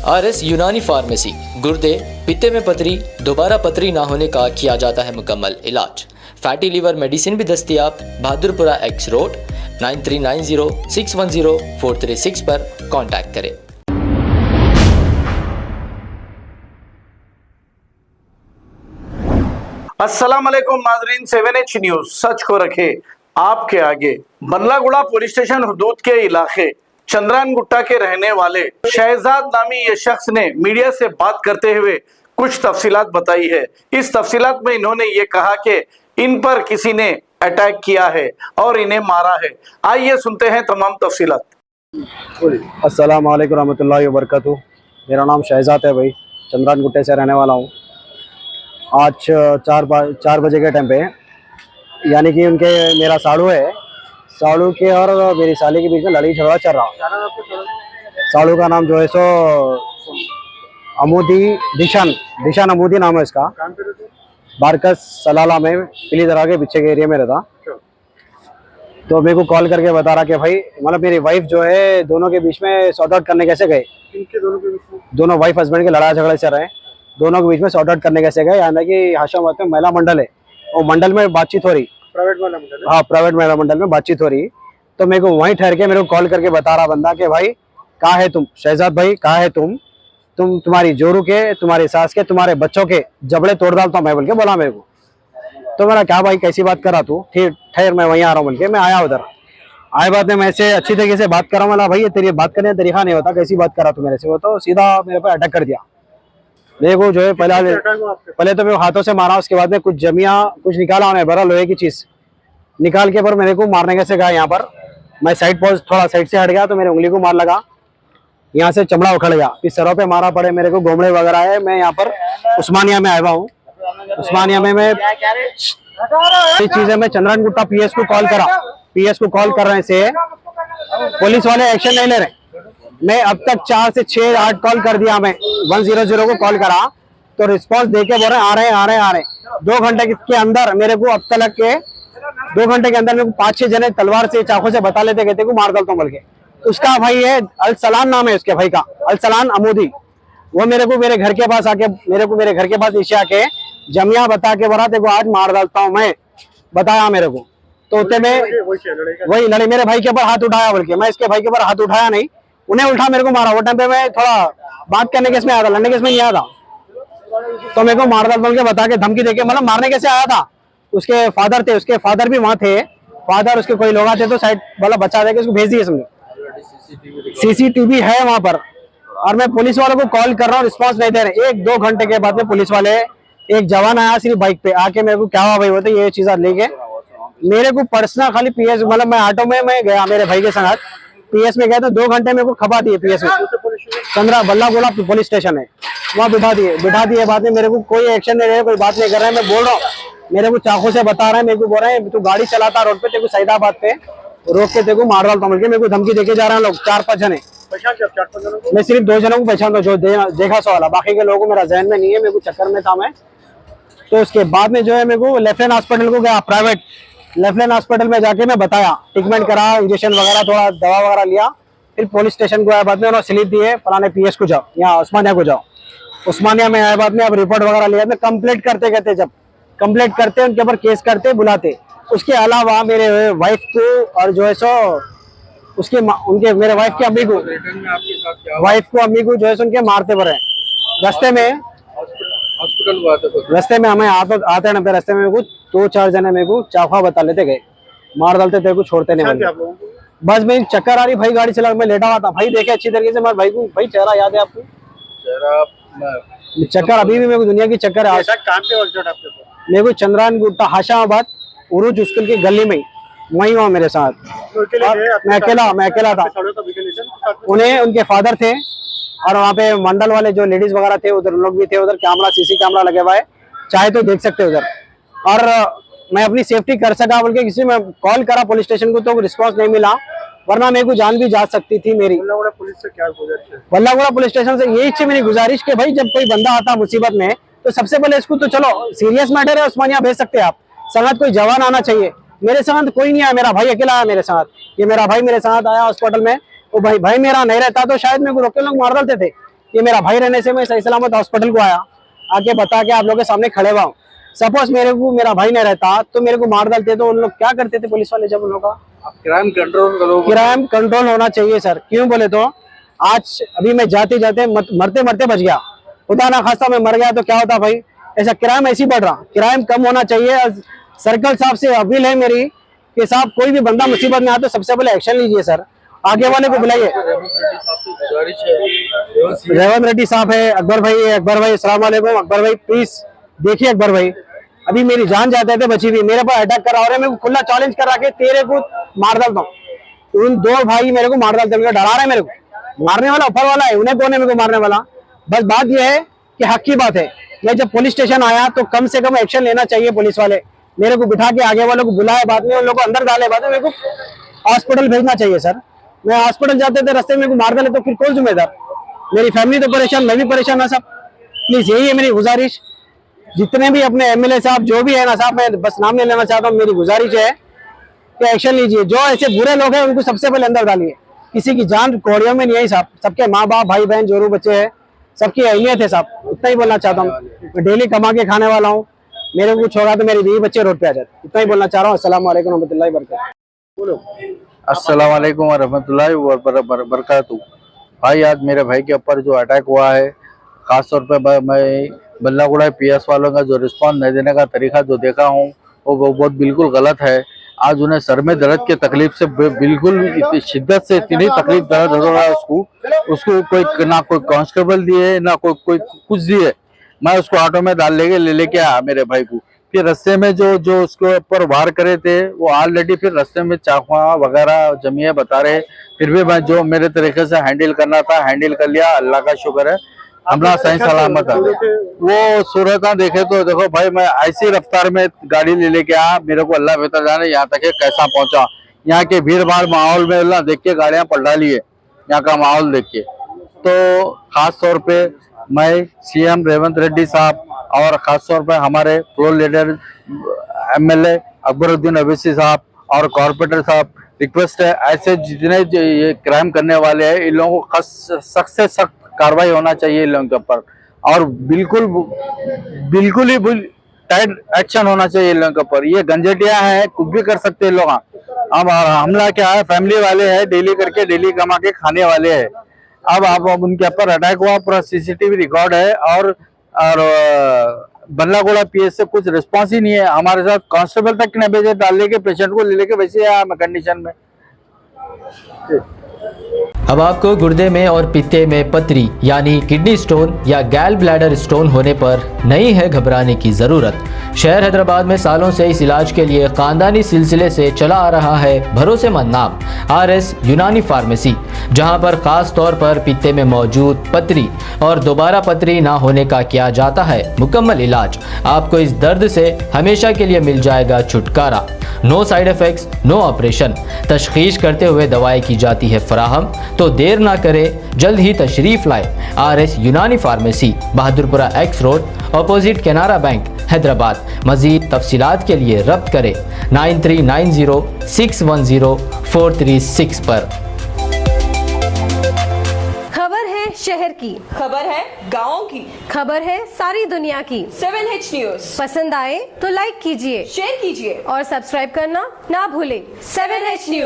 RS यूनानी pharmacy, गुर्दे, पित्ते में पथरी, दोबारा पथरी ना होने का किया जाता है मुकम्मल इलाज। फैटी लीवर मेडिसिन भी दस्तियाब। बहादुरपुरा X रोड 9390610436 पर कांटेक्ट करें। अस्सलाम वालेकुम नाजरीन, 7H न्यूज सच को रखे आपके आगे। बल्लागुड़ा पुलिस स्टेशन हदूद के इलाके चंद्रान गुट्टा के रहने वाले शहजाद नामी ये शख्स ने मीडिया से बात करते हुए कुछ तफसीलात बताई है। इस तफसीलात में इन्होंने ये कहा कि इन पर किसी ने अटैक किया है और इन्हें मारा है। आइए सुनते हैं तमाम तफसीलात। अस्सलाम वालेकुम रहमतुल्लाहि व बरकातुहू। मेरा नाम शहजाद है भाई, चंद्रान गुट्टे से रहने वाला हूँ। आज 4 बजे के टाइम पे, यानी कि उनके मेरा साड़ू है, साड़ू के और मेरी साली के बीच में लड़ाई झगड़ा चल रहा। साड़ू का नाम जो है सो अमूदी, दिशान अमूदी नाम है इसका। बारकस सलाला में पीली दरगाह के पीछे के एरिया में रहता। तो मेरे को कॉल करके बता रहा कि भाई मतलब मेरी वाइफ जो है, दोनों के बीच में सॉर्ट आउट करने कैसे गए। दोनों वाइफ हस्बैंड के लड़ाई झगड़े चल रहे हैं, दोनों के बीच में सॉर्ट आउट करने कैसे गए। यानी कि हाशाबाद में महिला मंडल है, वो मंडल में बातचीत हो रही, प्राइवेट महिला मंडल में बातचीत हो रही। तो मेरे को वहीं ठहर के मेरे को कॉल करके बता रहा बंदा कि भाई कहाँ है तुम, शहजाद भाई कहाँ है तुम, तुम्हारी जोरू के, तुम्हारी सास के, तुम्हारे बच्चों के जबड़े तोड़ डालता हूँ मैं, बोल के बोला मेरे को। तो मेरा क्या भाई कैसी बात कर रहा तू, ठीक ठहर मैं वहीं आ रहा हूँ बोल के मैं आया उधर। आए बात में मैं से अच्छी तरीके से बात कर रहा हूँ। बोला भाई ये तेरी बात करने का तरीका नहीं होता, कैसी बात कर रहा तू मेरे से। वो तो सीधा मेरे पर अटैक कर दिया। मेरे को जो है पहले तो मैं हाथों से मारा, उसके बाद में कुछ जमिया कुछ निकाला उन्हें बड़ा लोहे की चीज निकाल के पर मेरे को मारने कैसे गया। यहाँ पर मैं साइड पोज थोड़ा साइड से हट गया तो मेरे उंगली को मार लगा, यहाँ से चमड़ा उखड़ गया, फिर सरों पे मारा पड़े मेरे को, गोमड़े वगैरह है। मैं यहाँ पर उस्मानिया में आया हूँ। उस्मानिया में मैं चीजें मैं चंद्रान गुट्टा PS को कॉल करा, PS को कॉल करने से पुलिस वाले एक्शन नहीं ले रहे। मैं अब तक 4 से 6-8 कॉल कर दिया, मैं 100 को कॉल करा तो रिस्पांस देके बोल रहे आ रहे हैं। 2 घंटे के अंदर मेरे को, अब तक के 2 घंटे के अंदर मेरे को 5-6 जने तलवार से चाकू से बता लेते, कहते को मार डालता हूँ बोल के। उसका भाई है अलसलान नाम है उसके भाई का, अलसलान अमूदी। वो मेरे को मेरे घर के पास आके मेरे घर के पास नीचे आके जमिया बता के बोला तेरे को आज मार डालता हूँ मैं, बताया मेरे को। तो उतने में वही लड़े, मेरे भाई के ऊपर हाथ उठाया बोल के। मैं इसके भाई के ऊपर हाथ उठाया नहीं, उन्हें उल्टा मेरे को मारा। वो टाइम पे मैं थोड़ा बात करने के इसमें आया था, लड़ने के इसमें नहीं आया था। तो मेरे को मार डाल बोल के बता के धमकी देके, मतलब मारने कैसे आया था। उसके फादर थे, उसके फादर भी वहां थे, फादर उसके कोई लोग थे तो साइड वाला बचा देके उसको भेज दिए समझो। CCTV है वहां पर। और मैं पुलिस वालों को कॉल कर रहा हूँ, रिस्पांस नहीं दे रहे। 1-2 घंटे के बाद में पुलिस वाले, एक जवान आया सिर्फ बाइक पे आके मेरे को क्या हुआ भाई, बोलते ये चीज लेके मेरे को पर्सनल खाली PS, मतलब मैं ऑटो में मैं गया मेरे भाई के साथ, PS में गया तो 2 घंटे मेरे को खपा दिए PS में। बल्लागुड़ा पुलिस स्टेशन है, वहाँ बिठा दिए। बाद में मेरे को कोई एक्शन नहीं रहे, कोई बात नहीं कर रहे हैं। मैं बोल रहा हूँ, मेरे को चाकू से बता रहे हैं, मेरे को बोल रहे हैं तू गाड़ी चलाता रोड पे, तेरे को सईदाबाद पे रोक के तेरे को मार डालता हूँ। मेरे को धमकी देके जा रहे हैं लोग, 4-5 जने। मैं सिर्फ 2 जनों को पहचानता हूँ, जो देखा सो वाला, बाकी के लोगों को मेरा जहन में नहीं है, मेरे को चक्कर में था मैं। तो उसके बाद में जो है मेरे को लेफ्टिनेंट हॉस्पिटल को गया, प्राइवेट लेफ्टिनेंट हॉस्पिटल में जाके मैं बताया, ट्रीटमेंट करा, इंजेक्शन वगैरह थोड़ा दवा वगैरह लिया। फिर पुलिस स्टेशन को आया, बाद में उन्होंने स्लिप दिए, फलाने PS को जाओ, यहाँ उस्मानिया को जाओ। उस्मानिया में आया, बाद में अब रिपोर्ट वगैरह लिया। मैं कंप्लेंट करते जब कंप्लेंट करते उनके ऊपर केस करते बुलाते। उसके अलावा मेरे वाइफ को और जो है सो उसके मेरे वाइफ की अम्मी को अम्मी को जो है उनके मारते पड़े रास्ते में। रास्ते में हमें आते ना, रास्ते में कुछ 2-4 जने मेरे को चाफा बता लेते गए, मार डालते थे, कुछ छोड़ते नहीं। बस मैं चक्कर आ रही भाई, गाड़ी चला, मैं लेटा हुआ था भाई, देखे अच्छी तरीके से मैं भाई को, भाई चेहरा याद है आपको? चक्कर अभी भी मेरे को दुनिया की चक्कर है। मेरे को चंद्रान गुट्टा हाशाबाद उरूज स्कूल की गली में वही हुआ मेरे साथ। मैं अकेला था। उन्हें उनके फादर थे और वहाँ पे मंडल वाले जो लेडीज वगैरह थे उधर लोग भी थे। उधर कैमरा, CC कैमरा लगे हुआ है, चाहे तो देख सकते उधर। और मैं अपनी सेफ्टी कर सका बोल के किसी में कॉल करा पुलिस स्टेशन को तो रिस्पांस नहीं मिला, वरना मेरे को जान भी जा सकती थी मेरी। बल्लागुड़ा पुलिस से क्या गुजारिश है? बल्लागुड़ा पुलिस स्टेशन से यही मेरी गुजारिश कि भाई जब कोई बंदा आता मुसीबत में तो सबसे पहले इसको तो चलो सीरियस मैटर है, उस्मानिया भेज सकते हैं आप, संगत कोई जवान आना चाहिए। मेरे साथ कोई नहीं आया, मेरा भाई अकेला आया मेरे साथ। ये मेरा भाई मेरे साथ आया हॉस्पिटल में, वो भाई मेरा नहीं रहता तो शायद मेरे को रोक के लोग मार डालते थे। कि मेरा भाई रहने से मैं सही सलामत हॉस्पिटल को आया, आके बता के आप लोगों के सामने खड़े हुआ हूँ। सपोज मेरा भाई नहीं रहता तो मेरे को मार डालते, तो उन लोग क्या करते थे पुलिस वाले? जब उन लोगों का क्राइम कंट्रोल करो। क्राइम कंट्रोल होना चाहिए सर। क्यों बोले तो आज अभी मैं जाते जाते मरते मरते बच गया, खुदा ना खास्ता मैं मर गया तो क्या होता भाई? ऐसा क्राइम ऐसी बढ़ रहा, क्राइम कम होना चाहिए। और सर्कल साहब से अपील है मेरी कि साहब कोई भी बंदा मुसीबत में आए तो सबसे पहले एक्शन लीजिए सर, आगे वाले को बुलाइए। रेवंत रेड्डी साहब है, अकबर भाई अस्सलाम वालेकुम। अकबर भाई प्लीज देखिए, अकबर भाई अभी मेरी जान जाते थे बची हुई, मेरे पर अटैक करा और मेरे को खुला चैलेंज करा के तेरे को मार डालता हूँ। उन दो भाई मेरे को मार डालते, डरा रहे मेरे को। मारने वाला ऊपर वाला है, उन्हें कौन है मेरे को मारने वाला? बस बात यह है कि हक की बात है। मैं जब पुलिस स्टेशन आया तो कम से कम एक्शन लेना चाहिए पुलिस वाले, मेरे को बिठा के आगे वालों को बुलाए, बाद में उन लोगों को अंदर डाले, बाद में मेरे को हॉस्पिटल भेजना चाहिए सर। मैं हॉस्पिटल जाते थे रास्ते में मेरे को मार डाले तो फिर कौन जिम्मेदार? मेरी फैमिली तो परेशान, मैं भी परेशान है साहब। प्लीज यही है मेरी गुजारिश, जितने भी अपने एमएलए साहब जो भी है ना साहब, मैं बस नाम नहीं लेना चाहता हूँ, मेरी गुजारिश है कि एक्शन लीजिए। जो ऐसे बुरे लोग हैं उनको सबसे पहले अंदर डालिए। किसी की जान कौड़ियों में नहीं आई साहब, सबके माँ बाप भाई बहन जोरू बच्चे हैं, सबकी अहमियत है साहब। इतना ही बोलना चाहता हूँ। मैं डेली कमा के खाने वाला हूँ, मेरे को कुछ होगा तो मेरे बीवी बच्चे रोड पे आ जाते। इतना ही बोलना चाह रहा हूँ। अस्सलाम वालेकुम रहमतुल्लाहि व बरकातहू। अस्सलाम वालेकुम रहमतुल्लाहि व बरकातहू। भाई आज मेरे भाई के ऊपर जो अटैक हुआ है, खास तौर पे मैं बल्लागुड़ा पीएस वालों का जो रिस्पॉन्स नहीं देने का तरीका जो देखा हूँ वो बहुत बिल्कुल गलत है। आज उन्हें सर में दर्द की तकलीफ से बिल्कुल इतनी शिद्दत से इतनी तकलीफ दर्द हो रहा है उसको कोई ना कोई कांस्टेबल दिए ना कोई कुछ दिए। मैं उसको ऑटो में डाल लेके आया मेरे भाई को। फिर रास्ते में जो उसके ऊपर वार करे थे वो ऑलरेडी फिर रास्ते में चाकुआ वगैरह जमीए बता रहे। फिर भी मैं जो मेरे तरीके से हैंडल करना था हैंडल कर लिया, अल्लाह का शुक्र है, हमला सही सलामत है। वो सूरत देखे तो देखो भाई, मैं ऐसी रफ्तार में गाड़ी लेके आया, मेरे को अल्लाह बेहतर जाने यहाँ तक कैसा पहुंचा। यहाँ के भीड़ भाड़ माहौल में अल्लाह देख के गाड़ियां पलटा लिए, यहाँ का माहौल देख के। तो खास तौर पे मैं सीएम रेवंत रेड्डी साहब और खास तौर पे हमारे pro leader MLA Akbaruddin Owaisi साहब और कॉर्पोरेटर साहब, रिक्वेस्ट है ऐसे जितने ये क्राइम करने वाले हैं इन लोगों को सख्त से सख्त कार्रवाई होना चाहिए इन लोगों के ऊपर, और बिल्कुल ही टाइट एक्शन होना चाहिए इन लोगों के ऊपर। ये गंजेटिया है, कुछ भी कर सकते हैं लोग। अब हमला क्या है, फैमिली वाले हैं, डेली करके डेली कमा के खाने वाले हैं। अब उनके ऊपर अटैक हुआ, पूरा सीसीटीवी रिकॉर्ड है और बल्लागुड़ा पीएस से कुछ रिस्पांस ही नहीं है। हमारे साथ कांस्टेबल तक न भेजे, डाल लेके पेशेंट को ले लेके वैसे आया कंडीशन में। अब आपको गुर्दे में और पित्ते में पथरी यानी किडनी स्टोन या गैल ब्लैडर स्टोन होने पर नहीं है घबराने की ज़रूरत। शहर हैदराबाद में सालों से इस इलाज के लिए ख़ानदानी सिलसिले से चला आ रहा है भरोसेमंद नाम RS यूनानी फार्मेसी, जहां पर ख़ास तौर पर पित्ते में मौजूद पथरी और दोबारा पथरी ना होने का किया जाता है मुकम्मल इलाज। आपको इस दर्द से हमेशा के लिए मिल जाएगा छुटकारा। No side effects, no operation. तशखीस करते हुए दवाएं की जाती है फराहम, तो देर ना करें, जल्द ही तशरीफ लाए। RS यूनानी pharmacy, Bahadurpura X road, opposite Canara bank, Hyderabad. मज़ीद तफसीलात के लिए रब्त करें 9390610436 पर। खबर है शहर की, खबर है गाँव की, खबर है सारी दुनिया की। 7H न्यूज पसंद आए तो लाइक कीजिए, शेयर कीजिए और सब्सक्राइब करना ना भूलें। 7H news.